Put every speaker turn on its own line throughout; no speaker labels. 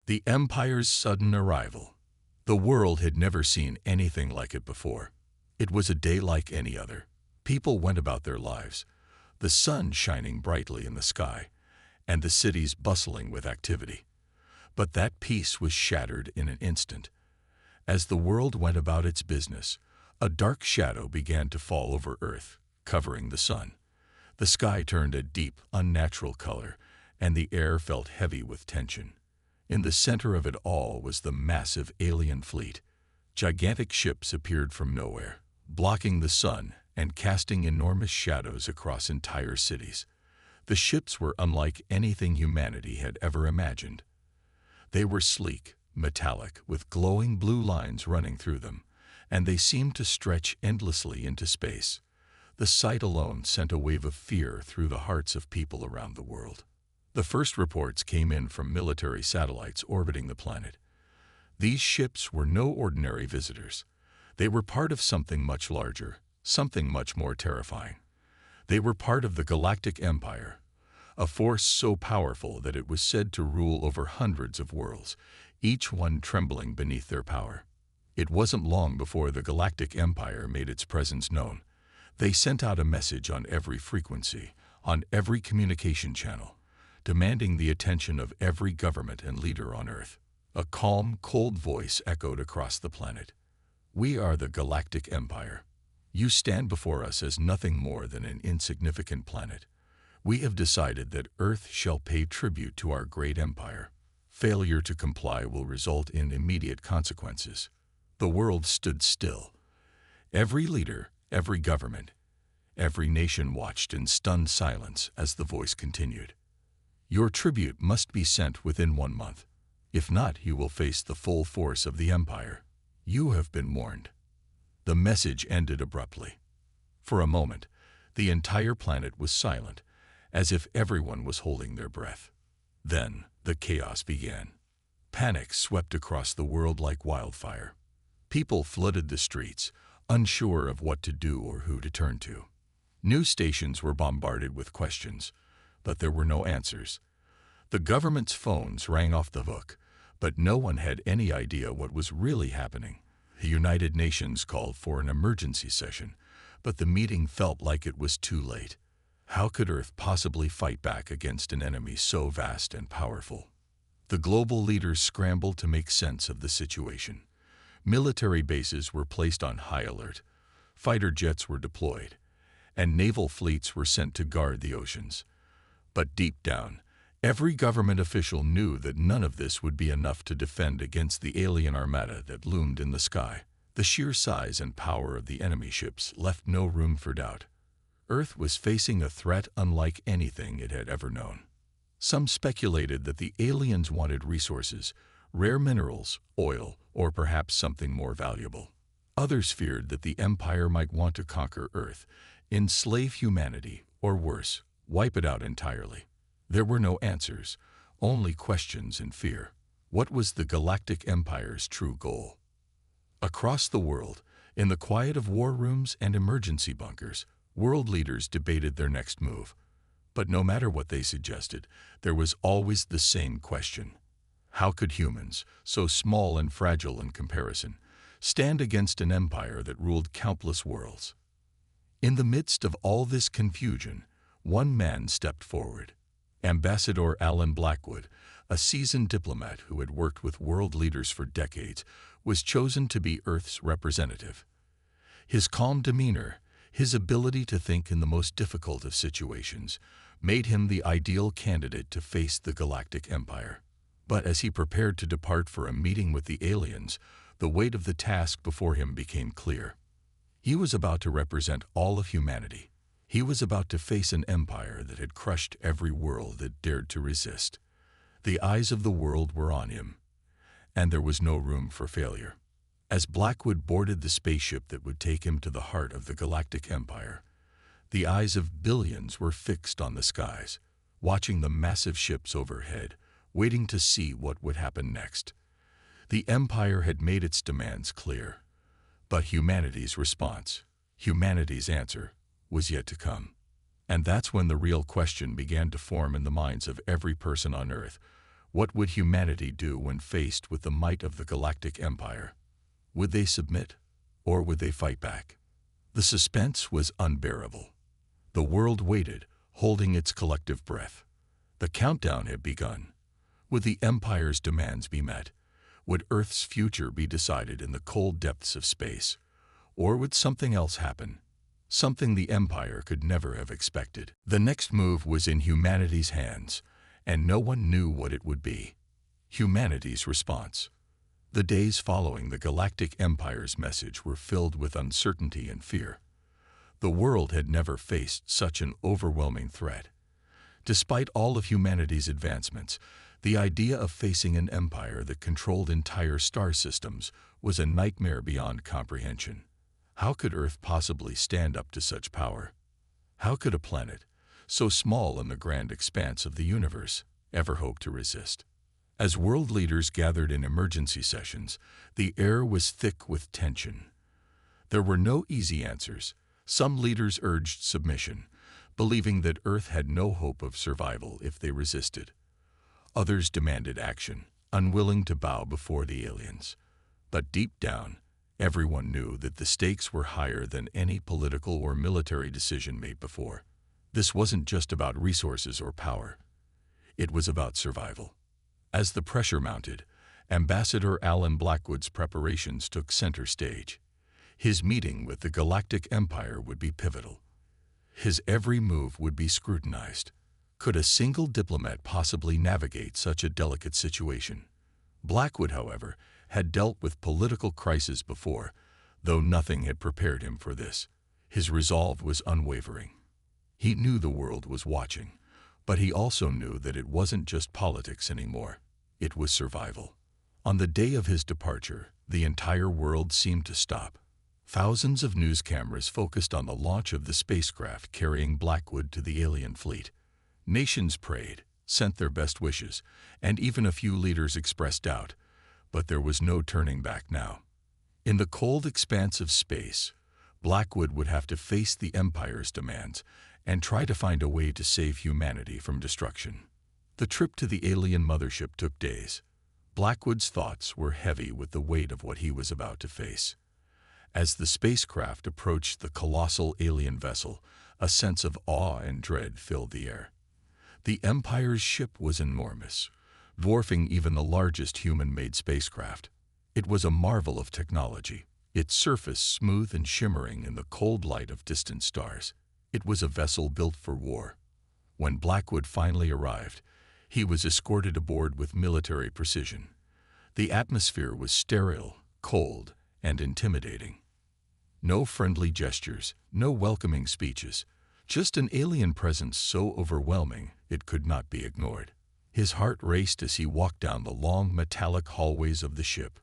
The Empire's sudden arrival. The world had never seen anything like it before. It was a day like any other. People went about their lives, the sun shining brightly in the sky, and the cities bustling with activity. But that peace was shattered in an instant. As the world went about its business, a dark shadow began to fall over Earth, covering the sun. The sky turned a deep, unnatural color, and the air felt heavy with tension. In the center of it all was the massive alien fleet. Gigantic ships appeared from nowhere, blocking the sun and casting enormous shadows across entire cities. The ships were unlike anything humanity had ever imagined. They were sleek, metallic, with glowing blue lines running through them, and they seemed to stretch endlessly into space. The sight alone sent a wave of fear through the hearts of people around the world. The first reports came in from military satellites orbiting the planet. These ships were no ordinary visitors. They were part of something much larger, something much more terrifying. They were part of the Galactic Empire, a force so powerful that it was said to rule over hundreds of worlds, each one trembling beneath their power. It wasn't long before the Galactic Empire made its presence known. They sent out a message on every frequency, on every communication channel, demanding the attention of every government and leader on Earth. A calm, cold voice echoed across the planet. "We are the Galactic Empire. You stand before us as nothing more than an insignificant planet. We have decided that Earth shall pay tribute to our great empire. Failure to comply will result in immediate consequences." The world stood still. Every leader, every government, every nation watched in stunned silence as the voice continued. "Your tribute must be sent within 1 month. If not, you will face the full force of the Empire. You have been warned." The message ended abruptly. For a moment, the entire planet was silent, as if everyone was holding their breath. Then, the chaos began. Panic swept across the world like wildfire. People flooded the streets, unsure of what to do or who to turn to. News stations were bombarded with questions, but there were no answers. The government's phones rang off the hook, but no one had any idea what was really happening. The United Nations called for an emergency session, but the meeting felt like it was too late. How could Earth possibly fight back against an enemy so vast and powerful? The global leaders scrambled to make sense of the situation. Military bases were placed on high alert, fighter jets were deployed, and naval fleets were sent to guard the oceans. But deep down, every government official knew that none of this would be enough to defend against the alien armada that loomed in the sky. The sheer size and power of the enemy ships left no room for doubt. Earth was facing a threat unlike anything it had ever known. Some speculated that the aliens wanted resources, rare minerals, oil, or perhaps something more valuable. Others feared that the Empire might want to conquer Earth, enslave humanity, or worse, wipe it out entirely. There were no answers, only questions and fear. What was the Galactic Empire's true goal? Across the world, in the quiet of war rooms and emergency bunkers, world leaders debated their next move. But no matter what they suggested, there was always the same question. How could humans, so small and fragile in comparison, stand against an empire that ruled countless worlds? In the midst of all this confusion, one man stepped forward. Ambassador Alan Blackwood, a seasoned diplomat who had worked with world leaders for decades, was chosen to be Earth's representative. His calm demeanor, his ability to think in the most difficult of situations, made him the ideal candidate to face the Galactic Empire. But as he prepared to depart for a meeting with the aliens, the weight of the task before him became clear. He was about to represent all of humanity. He was about to face an empire that had crushed every world that dared to resist. The eyes of the world were on him, and there was no room for failure. As Blackwood boarded the spaceship that would take him to the heart of the Galactic Empire, the eyes of billions were fixed on the skies, watching the massive ships overhead, waiting to see what would happen next. The Empire had made its demands clear, but humanity's response, humanity's answer, was yet to come. And that's when the real question began to form in the minds of every person on Earth. What would humanity do when faced with the might of the Galactic Empire? Would they submit, or would they fight back? The suspense was unbearable. The world waited, holding its collective breath. The countdown had begun. Would the Empire's demands be met? Would Earth's future be decided in the cold depths of space? Or would something else happen? Something the Empire could never have expected. The next move was in humanity's hands, and no one knew what it would be. Humanity's response. The days following the Galactic Empire's message were filled with uncertainty and fear. The world had never faced such an overwhelming threat. Despite all of humanity's advancements, the idea of facing an empire that controlled entire star systems was a nightmare beyond comprehension. How could Earth possibly stand up to such power? How could a planet, so small in the grand expanse of the universe, ever hope to resist? As world leaders gathered in emergency sessions, the air was thick with tension. There were no easy answers. Some leaders urged submission, believing that Earth had no hope of survival if they resisted. Others demanded action, unwilling to bow before the aliens. But deep down, everyone knew that the stakes were higher than any political or military decision made before. This wasn't just about resources or power. It was about survival. As the pressure mounted, Ambassador Alan Blackwood's preparations took center stage. His meeting with the Galactic Empire would be pivotal. His every move would be scrutinized. Could a single diplomat possibly navigate such a delicate situation? Blackwood, however, had dealt with political crises before, though nothing had prepared him for this. His resolve was unwavering. He knew the world was watching, but he also knew that it wasn't just politics anymore. It was survival. On the day of his departure, the entire world seemed to stop. Thousands of news cameras focused on the launch of the spacecraft carrying Blackwood to the alien fleet. Nations prayed, sent their best wishes, and even a few leaders expressed doubt. But there was no turning back now. In the cold expanse of space, Blackwood would have to face the Empire's demands and try to find a way to save humanity from destruction. The trip to the alien mothership took days. Blackwood's thoughts were heavy with the weight of what he was about to face. As the spacecraft approached the colossal alien vessel, a sense of awe and dread filled the air. The Empire's ship was enormous, dwarfing even the largest human-made spacecraft. It was a marvel of technology, its surface smooth and shimmering in the cold light of distant stars. It was a vessel built for war. When Blackwood finally arrived, he was escorted aboard with military precision. The atmosphere was sterile, cold, and intimidating. No friendly gestures, no welcoming speeches, just an alien presence so overwhelming it could not be ignored. His heart raced as he walked down the long metallic hallways of the ship.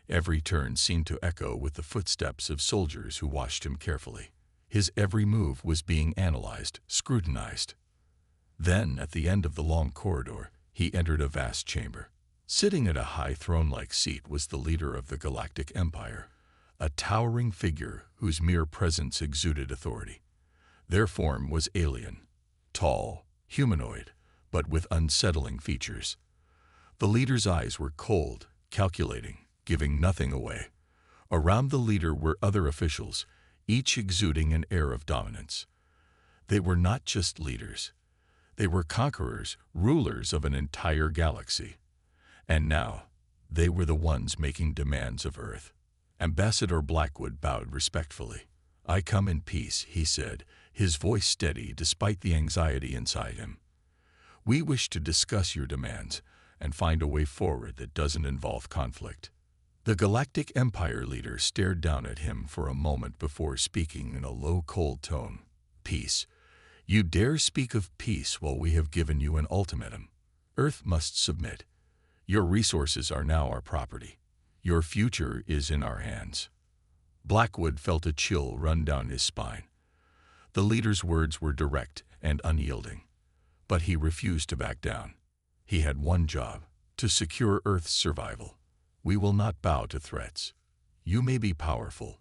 Every turn seemed to echo with the footsteps of soldiers who watched him carefully. His every move was being analyzed, scrutinized. Then, at the end of the long corridor, he entered a vast chamber. Sitting at a high throne-like seat was the leader of the Galactic Empire, a towering figure whose mere presence exuded authority. Their form was alien, tall, humanoid, but with unsettling features. The leader's eyes were cold, calculating, giving nothing away. Around the leader were other officials, each exuding an air of dominance. They were not just leaders. They were conquerors, rulers of an entire galaxy. And now, they were the ones making demands of Earth. Ambassador Blackwood bowed respectfully. "I come in peace," he said, his voice steady despite the anxiety inside him. "We wish to discuss your demands and find a way forward that doesn't involve conflict." The Galactic Empire leader stared down at him for a moment before speaking in a low, cold tone. "Peace. You dare speak of peace while we have given you an ultimatum. Earth must submit. Your resources are now our property. Your future is in our hands." Blackwood felt a chill run down his spine. The leader's words were direct and unyielding, but he refused to back down. He had one job: to secure Earth's survival. "We will not bow to threats. You may be powerful,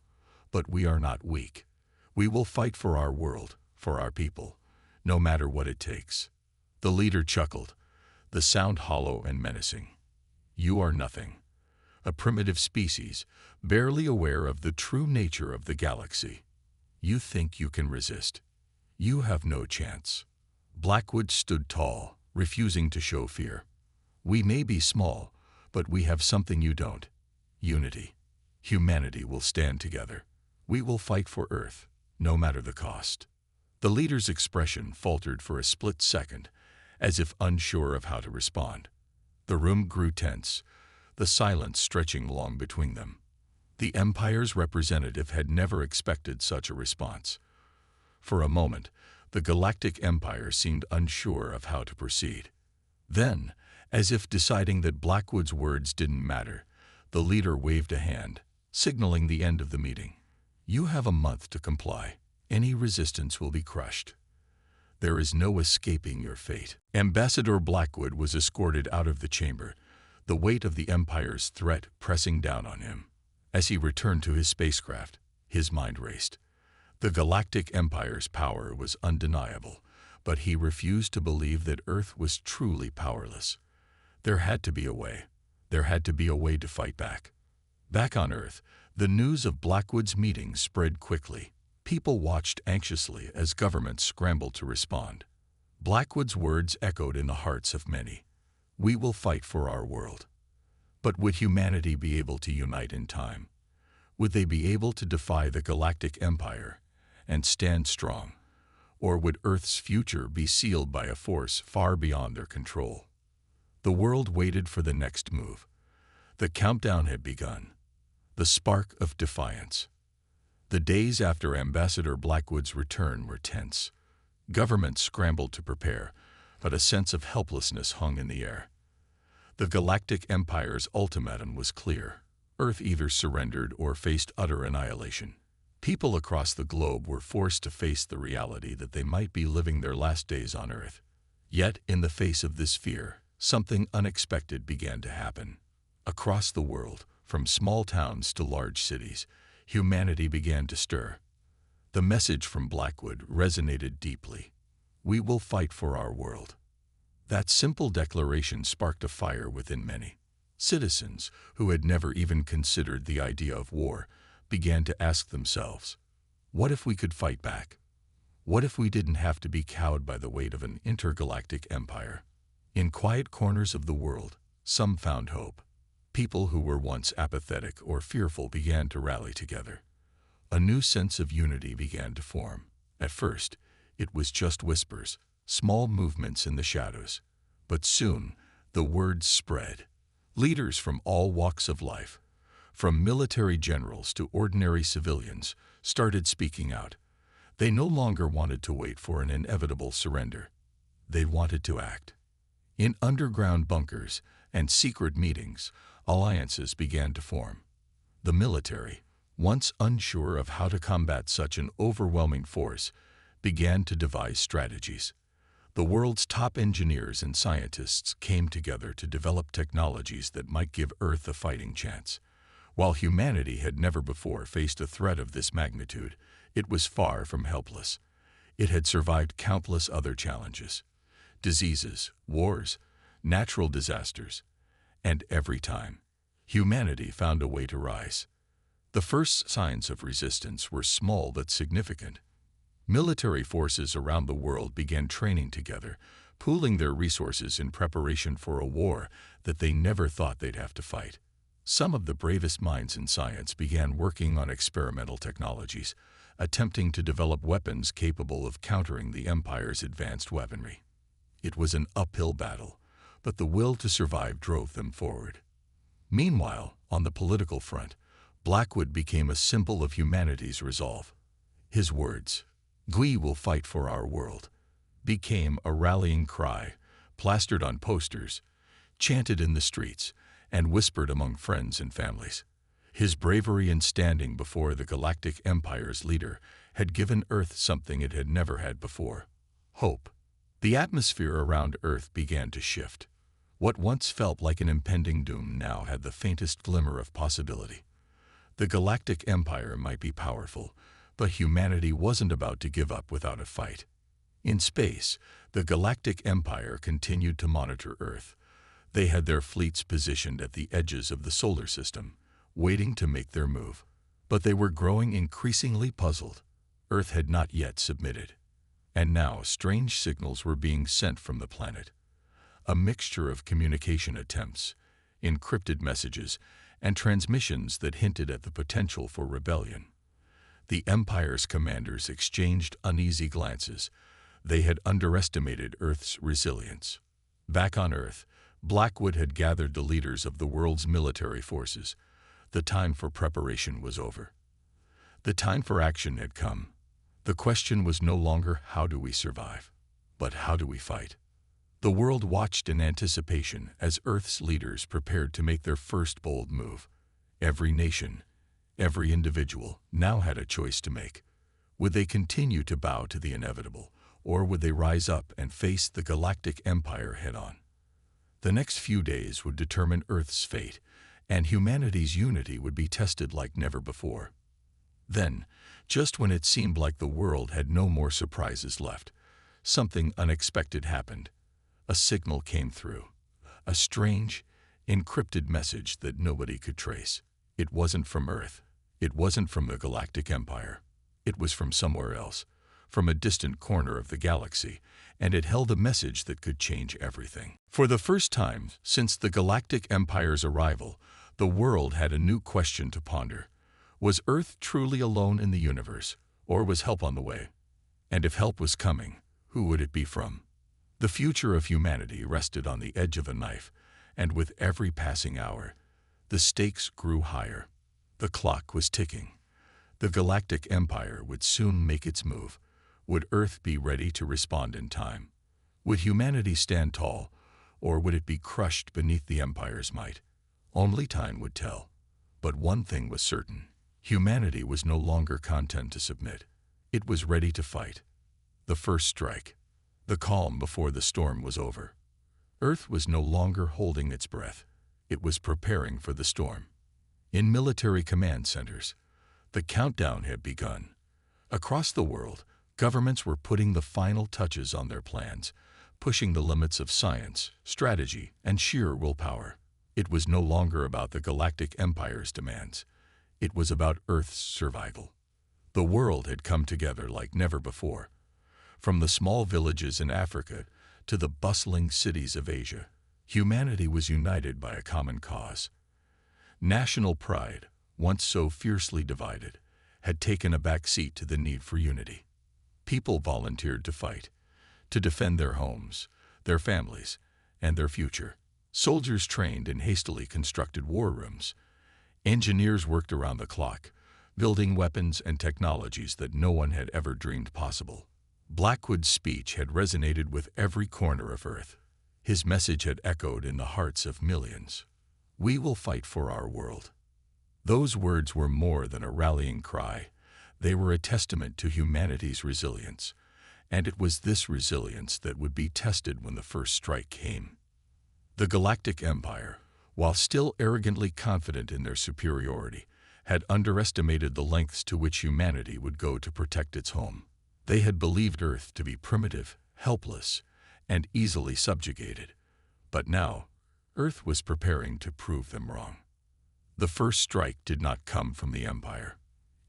but we are not weak. We will fight for our world, for our people, no matter what it takes." The leader chuckled. the sound hollow and menacing. You are nothing, a primitive species, barely aware of the true nature of the galaxy. You think you can resist. You have no chance. Blackwood stood tall, refusing to show fear. We may be small, but we have something you don't. Unity. Humanity will stand together. We will fight for Earth, no matter the cost. The leader's expression faltered for a split second, as if unsure of how to respond. The room grew tense, the silence stretching long between them. The Empire's representative had never expected such a response. For a moment, the Galactic Empire seemed unsure of how to proceed. Then, as if deciding that Blackwood's words didn't matter, the leader waved a hand, signaling the end of the meeting. You have a month to comply. Any resistance will be crushed. There is no escaping your fate. Ambassador Blackwood was escorted out of the chamber, the weight of the Empire's threat pressing down on him. As he returned to his spacecraft, his mind raced. The Galactic Empire's power was undeniable, but he refused to believe that Earth was truly powerless. There had to be a way. There had to be a way to fight back. Back on Earth, the news of Blackwood's meeting spread quickly. People watched anxiously as governments scrambled to respond. Blackwood's words echoed in the hearts of many. We will fight for our world. But would humanity be able to unite in time? Would they be able to defy the Galactic Empire and stand strong? Or would Earth's future be sealed by a force far beyond their control? The world waited for the next move. The countdown had begun. The spark of defiance. The days after Ambassador Blackwood's return were tense. Governments scrambled to prepare, but a sense of helplessness hung in the air. The Galactic Empire's ultimatum was clear. Earth either surrendered or faced utter annihilation. People across the globe were forced to face the reality that they might be living their last days on Earth. Yet, in the face of this fear, something unexpected began to happen. Across the world, from small towns to large cities, humanity began to stir. The message from Blackwood resonated deeply. We will fight for our world. That simple declaration sparked a fire within many. Citizens, who had never even considered the idea of war, began to ask themselves, what if we could fight back? What if we didn't have to be cowed by the weight of an intergalactic empire? In quiet corners of the world, some found hope. People who were once apathetic or fearful began to rally together. A new sense of unity began to form. At first, it was just whispers, small movements in the shadows. But soon, the word spread. Leaders from all walks of life, from military generals to ordinary civilians, started speaking out. They no longer wanted to wait for an inevitable surrender. They wanted to act. In underground bunkers and secret meetings, alliances began to form. The military, once unsure of how to combat such an overwhelming force, began to devise strategies. The world's top engineers and scientists came together to develop technologies that might give Earth a fighting chance. While humanity had never before faced a threat of this magnitude, it was far from helpless. It had survived countless other challenges. Diseases, wars, natural disasters, and every time, humanity found a way to rise. The first signs of resistance were small but significant. Military forces around the world began training together, pooling their resources in preparation for a war that they never thought they'd have to fight. Some of the bravest minds in science began working on experimental technologies, attempting to develop weapons capable of countering the Empire's advanced weaponry. It was an uphill battle, but the will to survive drove them forward. Meanwhile, on the political front, Blackwood became a symbol of humanity's resolve. His words, "We will fight for our world," became a rallying cry, plastered on posters, chanted in the streets, and whispered among friends and families. His bravery in standing before the Galactic Empire's leader had given Earth something it had never had before: hope. The atmosphere around Earth began to shift. What once felt like an impending doom now had the faintest glimmer of possibility. The Galactic Empire might be powerful, but humanity wasn't about to give up without a fight. In space, the Galactic Empire continued to monitor Earth. They had their fleets positioned at the edges of the solar system, waiting to make their move. But they were growing increasingly puzzled. Earth had not yet submitted. And now strange signals were being sent from the planet. A mixture of communication attempts, encrypted messages, and transmissions that hinted at the potential for rebellion. The Empire's commanders exchanged uneasy glances. They had underestimated Earth's resilience. Back on Earth, Blackwood had gathered the leaders of the world's military forces. The time for preparation was over. The time for action had come. The question was no longer how do we survive, but how do we fight? The world watched in anticipation as Earth's leaders prepared to make their first bold move. Every nation, every individual now had a choice to make. Would they continue to bow to the inevitable, or would they rise up and face the Galactic Empire head-on? The next few days would determine Earth's fate, and humanity's unity would be tested like never before. Then, just when it seemed like the world had no more surprises left, something unexpected happened. A signal came through. A strange, encrypted message that nobody could trace. It wasn't from Earth. It wasn't from the Galactic Empire. It was from somewhere else, from a distant corner of the galaxy, and it held a message that could change everything. For the first time since the Galactic Empire's arrival, the world had a new question to ponder. Was Earth truly alone in the universe, or was help on the way? And if help was coming, who would it be from? The future of humanity rested on the edge of a knife, and with every passing hour, the stakes grew higher. The clock was ticking. The Galactic Empire would soon make its move. Would Earth be ready to respond in time? Would humanity stand tall, or would it be crushed beneath the Empire's might? Only time would tell. But one thing was certain. Humanity was no longer content to submit. It was ready to fight. The first strike. The calm before the storm was over. Earth was no longer holding its breath. It was preparing for the storm. In military command centers, the countdown had begun. Across the world, governments were putting the final touches on their plans, pushing the limits of science, strategy, and sheer willpower. It was no longer about the Galactic Empire's demands. It was about Earth's survival. The world had come together like never before. From the small villages in Africa to the bustling cities of Asia, humanity was united by a common cause. National pride, once so fiercely divided, had taken a back seat to the need for unity. People volunteered to fight, to defend their homes, their families, and their future. Soldiers trained in hastily constructed war rooms. Engineers worked around the clock, building weapons and technologies that no one had ever dreamed possible. Blackwood's speech had resonated with every corner of Earth. His message had echoed in the hearts of millions. We will fight for our world. Those words were more than a rallying cry. They were a testament to humanity's resilience, and it was this resilience that would be tested when the first strike came. The Galactic Empire, while still arrogantly confident in their superiority, had underestimated the lengths to which humanity would go to protect its home. They had believed Earth to be primitive, helpless, and easily subjugated. But now, Earth was preparing to prove them wrong. The first strike did not come from the Empire.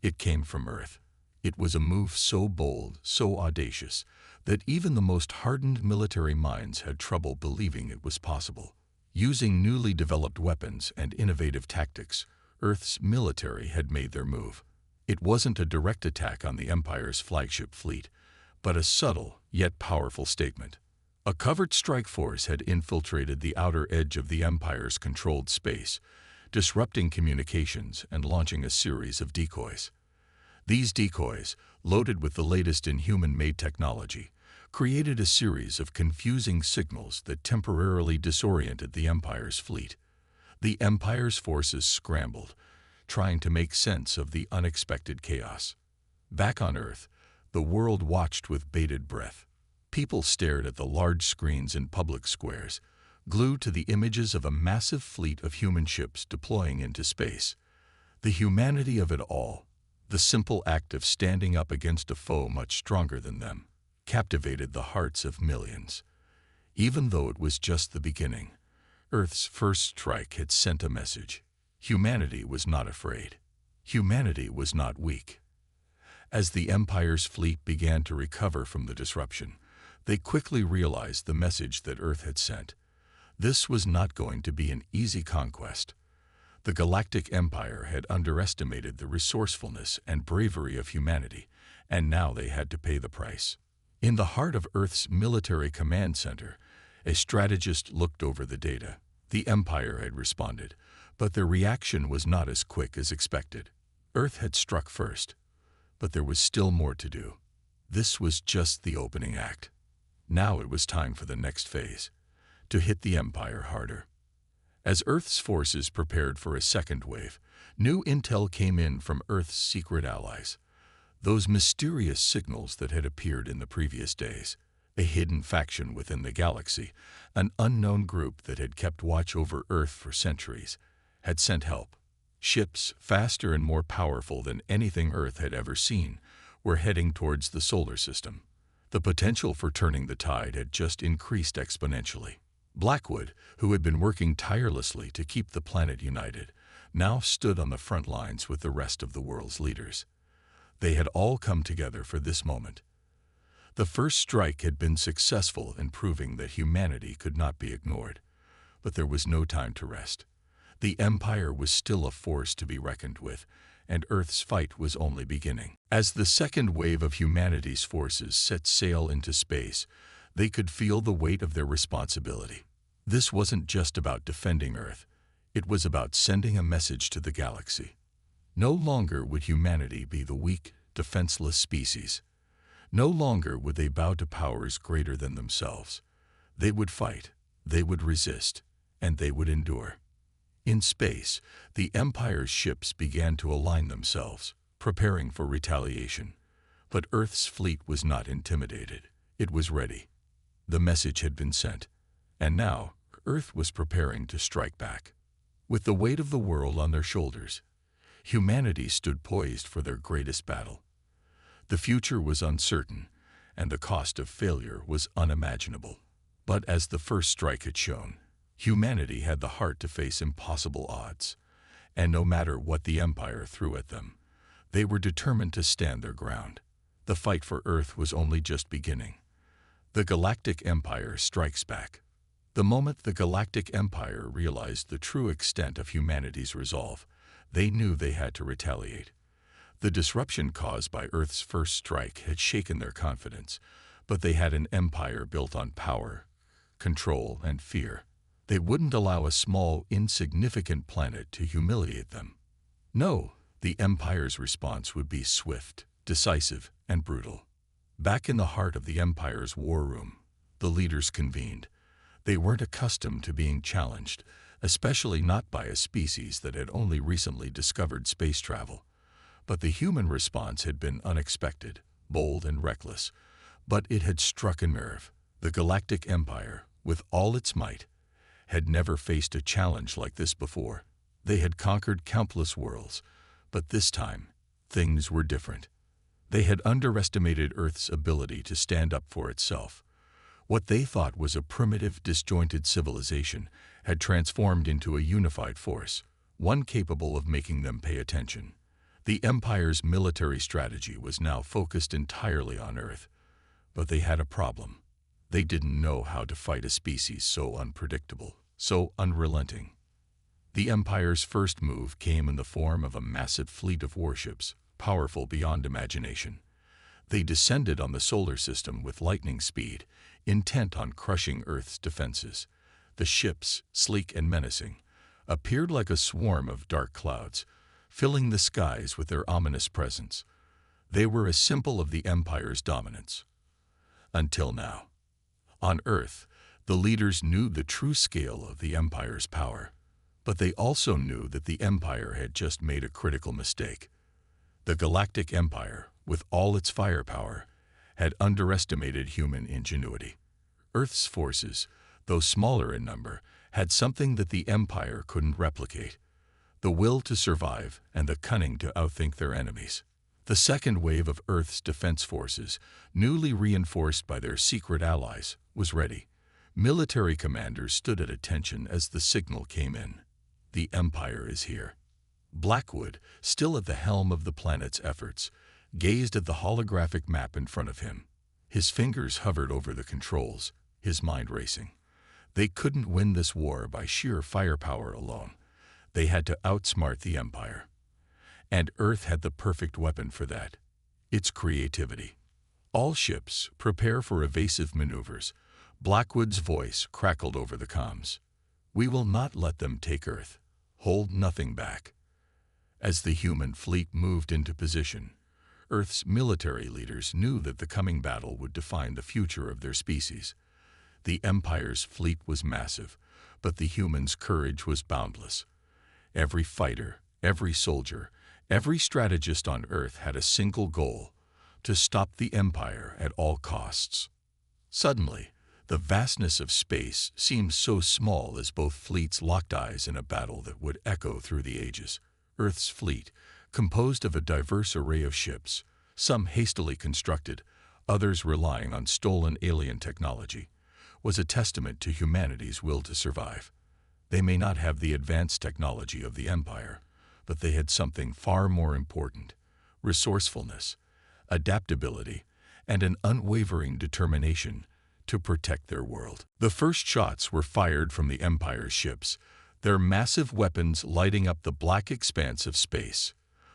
It came from Earth. It was a move so bold, so audacious, that even the most hardened military minds had trouble believing it was possible. Using newly developed weapons and innovative tactics, Earth's military had made their move. It wasn't a direct attack on the Empire's flagship fleet, but a subtle yet powerful statement. A covert strike force had infiltrated the outer edge of the Empire's controlled space, disrupting communications and launching a series of decoys. These decoys, loaded with the latest in human-made technology, created a series of confusing signals that temporarily disoriented the Empire's fleet. The Empire's forces scrambled, trying to make sense of the unexpected chaos. Back on Earth, the world watched with bated breath. People stared at the large screens in public squares, glued to the images of a massive fleet of human ships deploying into space. The humanity of it all, the simple act of standing up against a foe much stronger than them. captivated the hearts of millions. Even though it was just the beginning, Earth's first strike had sent a message. Humanity was not afraid. Humanity was not weak. As the Empire's fleet began to recover from the disruption, they quickly realized the message that Earth had sent. This was not going to be an easy conquest. The Galactic Empire had underestimated the resourcefulness and bravery of humanity, and now they had to pay the price. In the heart of Earth's military command center, a strategist looked over the data. The Empire had responded, but their reaction was not as quick as expected. Earth had struck first, but there was still more to do. This was just the opening act. Now it was time for the next phase, to hit the Empire harder. As Earth's forces prepared for a second wave, new intel came in from Earth's secret allies. Those mysterious signals that had appeared in the previous days. A hidden faction within the galaxy, an unknown group that had kept watch over Earth for centuries, had sent help. Ships, faster and more powerful than anything Earth had ever seen, were heading towards the solar system. The potential for turning the tide had just increased exponentially. Blackwood, who had been working tirelessly to keep the planet united, now stood on the front lines with the rest of the world's leaders. They had all come together for this moment. The first strike had been successful in proving that humanity could not be ignored, but there was no time to rest. The Empire was still a force to be reckoned with, and Earth's fight was only beginning. As the second wave of humanity's forces set sail into space, they could feel the weight of their responsibility. This wasn't just about defending Earth. It was about sending a message to the galaxy. No longer would humanity be the weak, defenseless species. No longer would they bow to powers greater than themselves. They would fight, they would resist, and they would endure. In space, the Empire's ships began to align themselves, preparing for retaliation. But Earth's fleet was not intimidated. It was ready. The message had been sent, and now Earth was preparing to strike back. With the weight of the world on their shoulders, humanity stood poised for their greatest battle. The future was uncertain, and the cost of failure was unimaginable. But as the first strike had shown, humanity had the heart to face impossible odds, and no matter what the Empire threw at them, they were determined to stand their ground. The fight for Earth was only just beginning. The Galactic Empire strikes back. The moment the Galactic Empire realized the true extent of humanity's resolve, they knew they had to retaliate. The disruption caused by Earth's first strike had shaken their confidence, but they had an empire built on power, control, and fear. They wouldn't allow a small, insignificant planet to humiliate them. No, the Empire's response would be swift, decisive, and brutal. Back in the heart of the Empire's war room, the leaders convened. They weren't accustomed to being challenged, especially not by a species that had only recently discovered space travel. But the human response had been unexpected, bold and reckless. But it had struck a nerve. The Galactic Empire, with all its might, had never faced a challenge like this before. They had conquered countless worlds, but this time, things were different. They had underestimated Earth's ability to stand up for itself. What they thought was a primitive, disjointed civilization had transformed into a unified force, one capable of making them pay attention. The Empire's military strategy was now focused entirely on Earth, but they had a problem. They didn't know how to fight a species so unpredictable, so unrelenting. The Empire's first move came in the form of a massive fleet of warships, powerful beyond imagination. They descended on the solar system with lightning speed, intent on crushing Earth's defenses. The ships, sleek and menacing, appeared like a swarm of dark clouds, filling the skies with their ominous presence. They were a symbol of the Empire's dominance. Until now. On Earth, the leaders knew the true scale of the Empire's power, but they also knew that the Empire had just made a critical mistake. The Galactic Empire, with all its firepower, had underestimated human ingenuity. Earth's forces, though smaller in number, had something that the Empire couldn't replicate: the will to survive and the cunning to outthink their enemies. The second wave of Earth's defense forces, newly reinforced by their secret allies, was ready. Military commanders stood at attention as the signal came in. The Empire is here. Blackwood, still at the helm of the planet's efforts, gazed at the holographic map in front of him. His fingers hovered over the controls, his mind racing. They couldn't win this war by sheer firepower alone. They had to outsmart the Empire. And Earth had the perfect weapon for that: its creativity. All ships, prepare for evasive maneuvers. Blackwood's voice crackled over the comms. We will not let them take Earth. Hold nothing back. As the human fleet moved into position, Earth's military leaders knew that the coming battle would define the future of their species. The Empire's fleet was massive, but the humans' courage was boundless. Every fighter, every soldier, every strategist on Earth had a single goal: to stop the Empire at all costs. Suddenly, the vastness of space seemed so small as both fleets locked eyes in a battle that would echo through the ages. Earth's fleet, composed of a diverse array of ships, some hastily constructed, others relying on stolen alien technology, was a testament to humanity's will to survive. They may not have the advanced technology of the Empire, but they had something far more important: resourcefulness, adaptability, and an unwavering determination to protect their world. The first shots were fired from the Empire's ships, their massive weapons lighting up the black expanse of space.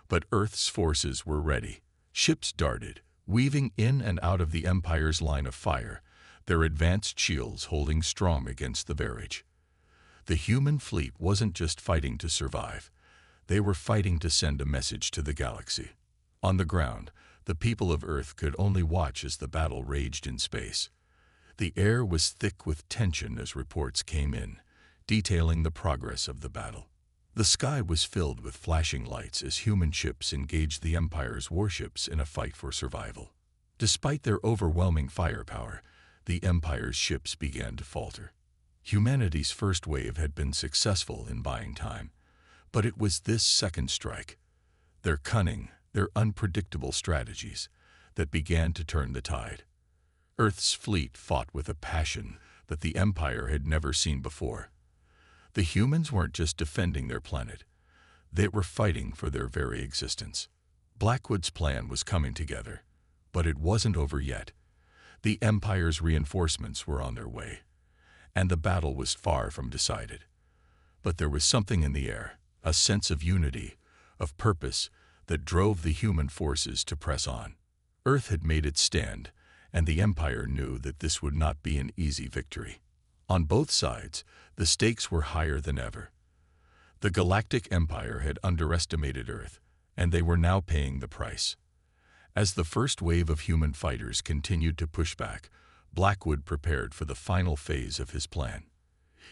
But Earth's forces were ready. Ships darted, weaving in and out of the Empire's line of fire, their advanced shields holding strong against the barrage. The human fleet wasn't just fighting to survive. They were fighting to send a message to the galaxy. On the ground, the people of Earth could only watch as the battle raged in space. The air was thick with tension as reports came in, detailing the progress of the battle. The sky was filled with flashing lights as human ships engaged the Empire's warships in a fight for survival. Despite their overwhelming firepower, the Empire's ships began to falter. Humanity's first wave had been successful in buying time, but it was this second strike, their cunning, their unpredictable strategies, that began to turn the tide. Earth's fleet fought with a passion that the Empire had never seen before. The humans weren't just defending their planet. They were fighting for their very existence. Blackwood's plan was coming together, but it wasn't over yet. The Empire's reinforcements were on their way, and the battle was far from decided. But there was something in the air, a sense of unity, of purpose, that drove the human forces to press on. Earth had made its stand, and the Empire knew that this would not be an easy victory. On both sides, the stakes were higher than ever. The Galactic Empire had underestimated Earth, and they were now paying the price. As the first wave of human fighters continued to push back, Blackwood prepared for the final phase of his plan.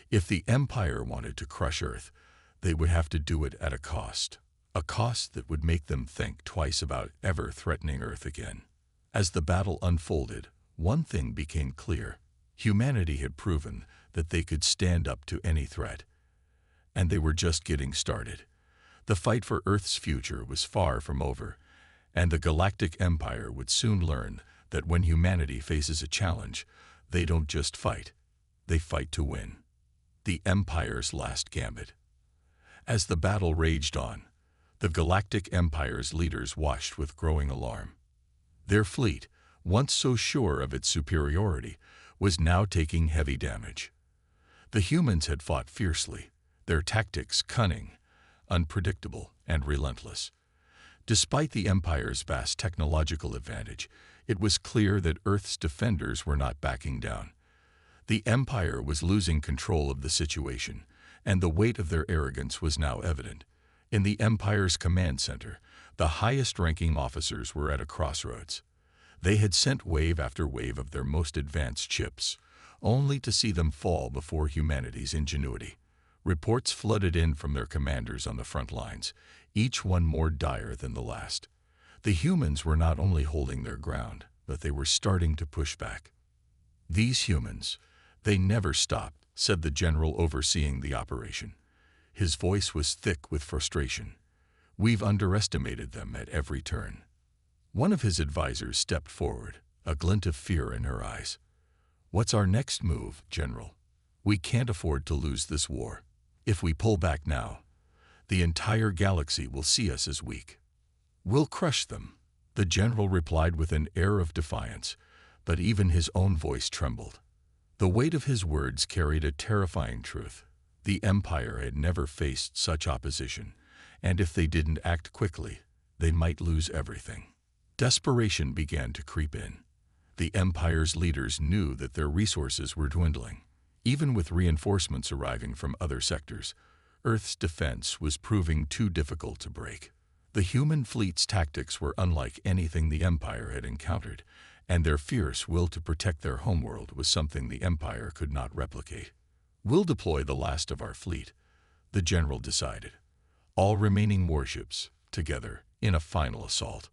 If the Empire wanted to crush Earth, they would have to do it at a cost that would make them think twice about ever threatening Earth again. As the battle unfolded, one thing became clear: humanity had proven that they could stand up to any threat. And they were just getting started. The fight for Earth's future was far from over, and the Galactic Empire would soon learn that when humanity faces a challenge, they don't just fight, they fight to win. The Empire's last gambit. As the battle raged on, the Galactic Empire's leaders watched with growing alarm. Their fleet, once so sure of its superiority, was now taking heavy damage. The humans had fought fiercely, their tactics cunning, unpredictable, and relentless. Despite the Empire's vast technological advantage, it was clear that Earth's defenders were not backing down. The Empire was losing control of the situation, and the weight of their arrogance was now evident. In the Empire's command center, the highest-ranking officers were at a crossroads. They had sent wave after wave of their most advanced ships, only to see them fall before humanity's ingenuity. Reports flooded in from their commanders on the front lines, each one more dire than the last. The humans were not only holding their ground, but they were starting to push back. These humans, they never stopped, said the general overseeing the operation. His voice was thick with frustration. We've underestimated them at every turn. One of his advisors stepped forward, a glint of fear in her eyes. "What's our next move, General? We can't afford to lose this war. If we pull back now, the entire galaxy will see us as weak. We'll crush them." The general replied with an air of defiance, but even his own voice trembled. The weight of his words carried a terrifying truth. The Empire had never faced such opposition, and if they didn't act quickly, they might lose everything. Desperation began to creep in. The Empire's leaders knew that their resources were dwindling. Even with reinforcements arriving from other sectors, Earth's defense was proving too difficult to break. The human fleet's tactics were unlike anything the Empire had encountered, and their fierce will to protect their homeworld was something the Empire could not replicate. "We'll deploy the last of our fleet," the general decided. "All remaining warships, together, in a final assault."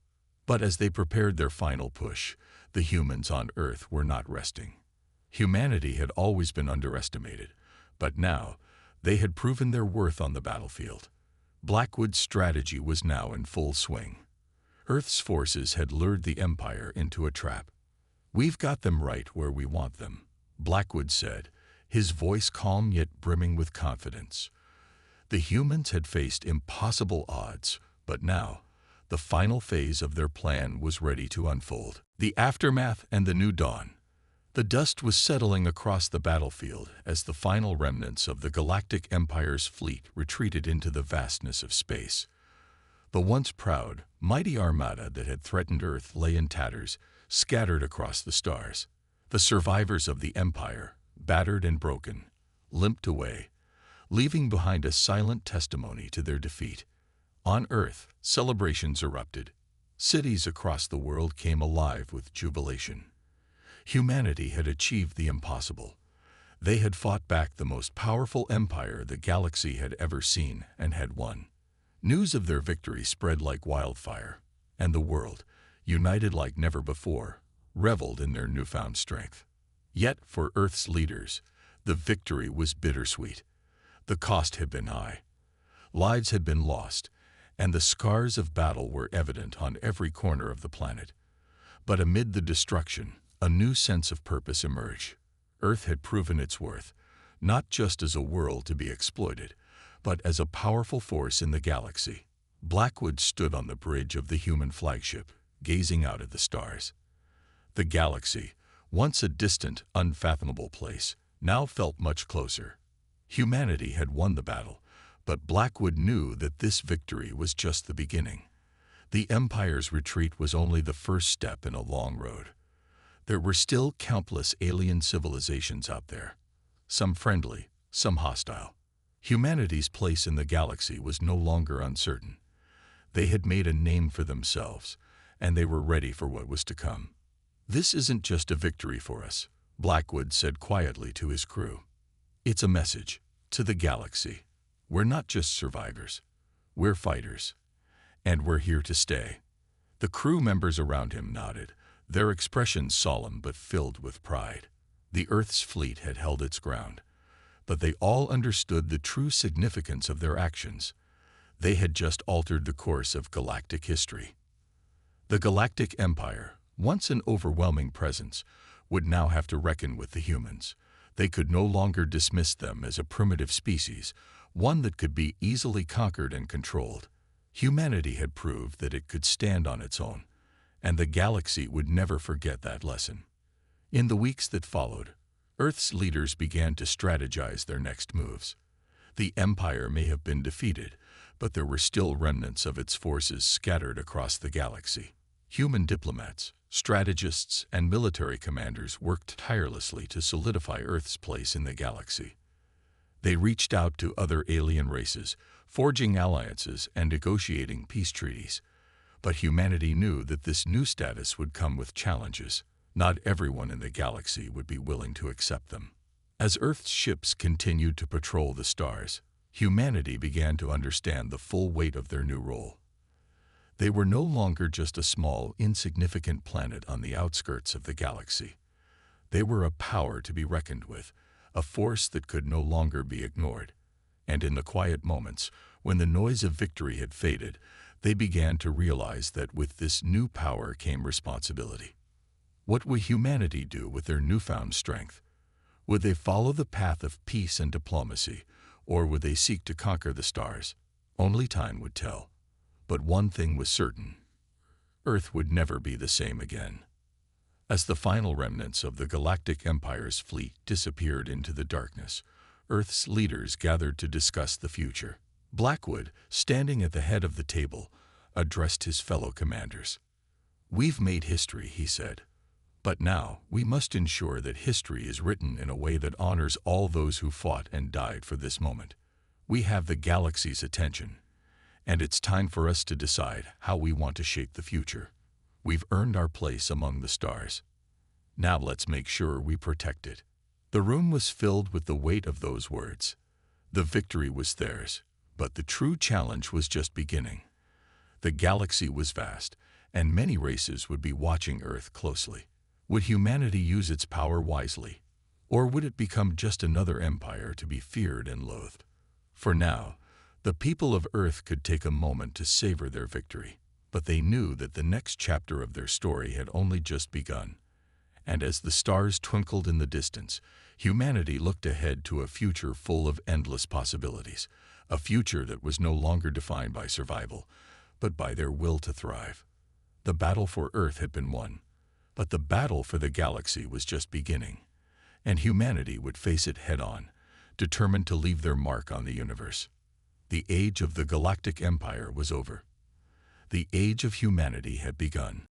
But as they prepared their final push, the humans on Earth were not resting. Humanity had always been underestimated, but now they had proven their worth on the battlefield. Blackwood's strategy was now in full swing. Earth's forces had lured the Empire into a trap. "We've got them right where we want them," Blackwood said, his voice calm yet brimming with confidence. The humans had faced impossible odds, but now the final phase of their plan was ready to unfold. The aftermath and the new dawn. The dust was settling across the battlefield as the final remnants of the Galactic Empire's fleet retreated into the vastness of space. The once proud, mighty armada that had threatened Earth lay in tatters, scattered across the stars. The survivors of the Empire, battered and broken, limped away, leaving behind a silent testimony to their defeat. On Earth, celebrations erupted. Cities across the world came alive with jubilation. Humanity had achieved the impossible. They had fought back the most powerful empire the galaxy had ever seen and had won. News of their victory spread like wildfire, and the world, united like never before, reveled in their newfound strength. Yet, for Earth's leaders, the victory was bittersweet. The cost had been high. Lives had been lost, and the scars of battle were evident on every corner of the planet. But amid the destruction, a new sense of purpose emerged. Earth had proven its worth, not just as a world to be exploited, but as a powerful force in the galaxy. Blackwood stood on the bridge of the human flagship, gazing out at the stars. The galaxy, once a distant, unfathomable place, now felt much closer. Humanity had won the battle, but Blackwood knew that this victory was just the beginning. The Empire's retreat was only the first step in a long road. There were still countless alien civilizations out there, some friendly, some hostile. Humanity's place in the galaxy was no longer uncertain. They had made a name for themselves, and they were ready for what was to come. "This isn't just a victory for us," Blackwood said quietly to his crew. "It's a message to the galaxy. We're not just survivors. We're fighters. And we're here to stay." The crew members around him nodded, their expressions solemn but filled with pride. The Earth's fleet had held its ground, but they all understood the true significance of their actions. They had just altered the course of galactic history. The Galactic Empire, once an overwhelming presence, would now have to reckon with the humans. They could no longer dismiss them as a primitive species, one that could be easily conquered and controlled. Humanity had proved that it could stand on its own, and the galaxy would never forget that lesson. In the weeks that followed, Earth's leaders began to strategize their next moves. The Empire may have been defeated, but there were still remnants of its forces scattered across the galaxy. Human diplomats, strategists, and military commanders worked tirelessly to solidify Earth's place in the galaxy. They reached out to other alien races, forging alliances and negotiating peace treaties. But humanity knew that this new status would come with challenges. Not everyone in the galaxy would be willing to accept them. As Earth's ships continued to patrol the stars, humanity began to understand the full weight of their new role. They were no longer just a small, insignificant planet on the outskirts of the galaxy. They were a power to be reckoned with, a force that could no longer be ignored. And in the quiet moments, when the noise of victory had faded, They began to realize that with this new power came responsibility. What would humanity do with their newfound strength? Would they follow the path of peace and diplomacy, or would they seek to conquer the stars? Only time would tell. But one thing was certain: Earth would never be the same again. As the final remnants of the Galactic Empire's fleet disappeared into the darkness, Earth's leaders gathered to discuss the future. Blackwood, standing at the head of the table, addressed his fellow commanders. "We've made history," he said. "But now we must ensure that history is written in a way that honors all those who fought and died for this moment. We have the galaxy's attention, and it's time for us to decide how we want to shape the future. We've earned our place among the stars. Now let's make sure we protect it." The room was filled with the weight of those words. The victory was theirs, but the true challenge was just beginning. The galaxy was vast, and many races would be watching Earth closely. Would humanity use its power wisely, or would it become just another empire to be feared and loathed? For now, the people of Earth could take a moment to savor their victory, but they knew that the next chapter of their story had only just begun. And as the stars twinkled in the distance, humanity looked ahead to a future full of endless possibilities, a future that was no longer defined by survival, but by their will to thrive. The battle for Earth had been won, but the battle for the galaxy was just beginning, and humanity would face it head-on, determined to leave their mark on the universe. The age of the Galactic Empire was over. The age of humanity had begun.